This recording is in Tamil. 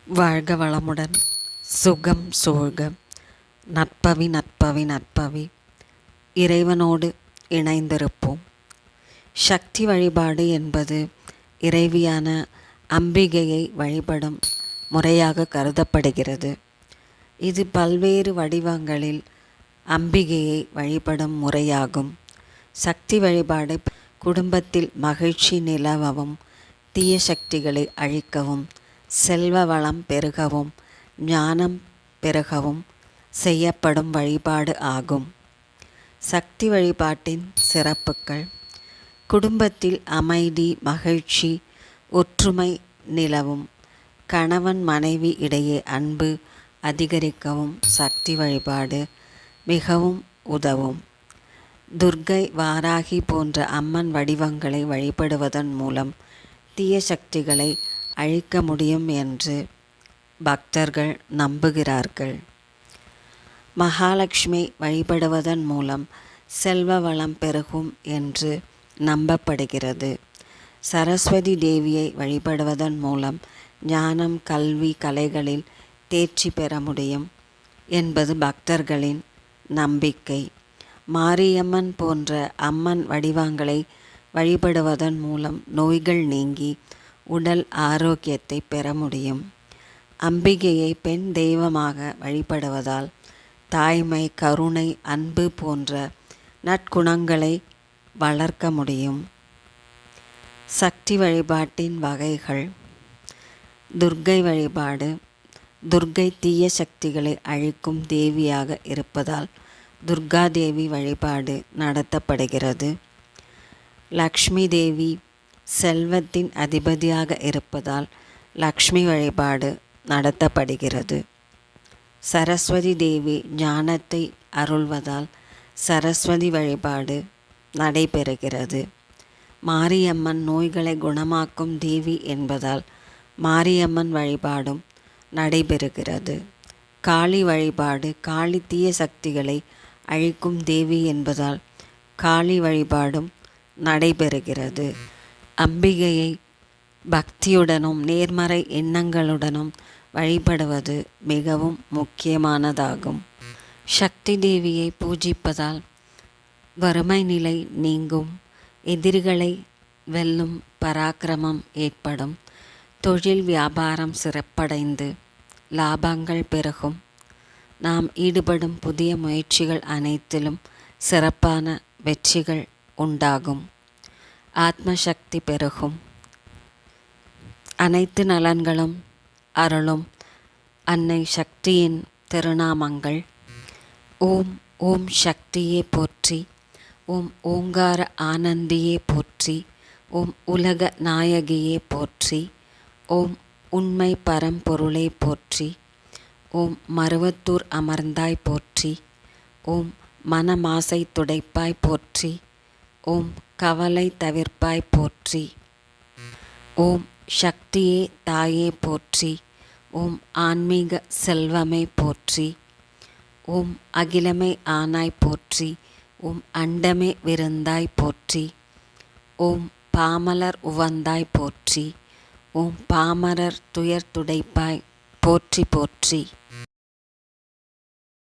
வாழ்க வளமுடன், சுகம் சூழ்க. நற்பவி நற்பவி நற்பவி. இறைவனோடு இணைந்திருப்போம். சக்தி வழிபாடு என்பது இறைவியான அம்பிகையை வழிபடும் முறையாக கருதப்படுகிறது. இது பல்வேறு வடிவங்களில் அம்பிகையை வழிபடும் முறையாகும். சக்தி வழிபாடு குடும்பத்தில் மகிழ்ச்சி நிலவவும், தீய சக்திகளை அழிக்கவும், செல்வ வளம் பெருகவும், ஞானம் பெருகவும் செய்யப்படும் வழிபாடு ஆகும். சக்தி வழிபாட்டின் சிறப்புகள்: குடும்பத்தில் அமைதி, மகிழ்ச்சி, ஒற்றுமை நிலவும், கணவன் மனைவி இடையே அன்பு அதிகரிக்கவும் சக்தி வழிபாடு மிகவும் உதவும். துர்க்கை, வாராகி போன்ற அம்மன் வடிவங்களை வழிபடுவதன் மூலம் தீய சக்திகளை அழிக்க முடியும் என்று பக்தர்கள் நம்புகிறார்கள். மகாலட்சுமி வழிபடுவதன் மூலம் செல்வ வளம் பெருகும் என்று நம்பப்படுகிறது. சரஸ்வதி தேவியை வழிபடுவதன் மூலம் ஞானம், கல்வி, கலைகளில் தேர்ச்சி பெற முடியும் என்பது பக்தர்களின் நம்பிக்கை. மாரியம்மன் போன்ற அம்மன் வடிவங்களை வழிபடுவதன் மூலம் நோய்கள் நீங்கி உடல் ஆரோக்கியத்தை பெற முடியும். அம்பிகையை பெண் தெய்வமாக வழிபடுவதால் தாய்மை, கருணை, அன்பு போன்ற நற்குணங்களை வளர்க்க முடியும். சக்தி வழிபாட்டின் வகைகள்: துர்க்கை வழிபாடு. துர்க்கை தீய சக்திகளை அழிக்கும் தேவியாக இருப்பதால் துர்காதேவி வழிபாடு நடத்தப்படுகிறது. லக்ஷ்மி தேவி செல்வத்தின் அதிபதியாக இருப்பதால் லக்ஷ்மி வழிபாடு நடத்தப்படுகிறது. சரஸ்வதி தேவி ஞானத்தை அருள்வதால் சரஸ்வதி வழிபாடு நடைபெறுகிறது. மாரியம்மன் நோய்களை குணமாக்கும் தேவி என்பதால் மாரியம்மன் வழிபாடும் நடைபெறுகிறது. காளி வழிபாடு. காளி தீய சக்திகளை அழிக்கும் தேவி என்பதால் காளி வழிபாடும் நடைபெறுகிறது. அம்பிகையை பக்தியுடனும் நேர்மறை எண்ணங்களுடனும் வழிபடுவது மிகவும் முக்கியமானதாகும். சக்தி தேவியை பூஜிப்பதால் வறுமை நிலை நீங்கும், எதிரிகளை வெல்லும் பராக்கிரமம் ஏற்படும், தொழில் வியாபாரம் சிறப்படைந்து லாபங்கள் பெருகும், நாம் ஈடுபடும் புதிய முயற்சிகள் அனைத்திலும் சிறப்பான வெற்றிகள் உண்டாகும், ஆத்மசக்தி பெருகும். அனைத்து நலன்களும் அருளும் அன்னை சக்தியின் திருநாமங்கள்: ஓம் ஓம் சக்தியே போற்றி, ஓம் ஓங்கார ஆனந்தியே போற்றி, ஓம் உலக நாயகியே போற்றி, ஓம் உண்மை பரம்பொருளே போற்றி, ஓம் மருவத்தூர் அமர்ந்தாய் போற்றி, ஓம் மனமாசை துடைப்பாய் போற்றி, ஓம் கவலை தவிர்ப்பாய் போற்றி, ஓம் சக்தியே தாயே போற்றி, ஓம் ஆன்மீக செல்வமே போற்றி, ஓம் அகிலமே ஆனாய் போற்றி, ஓம் அண்டமே விருந்தாய் போற்றி, ஓம் பாமலர் உவந்தாய் போற்றி, ஓம் பாமரர் துயர் துடைப்பாய் போற்றி போற்றி.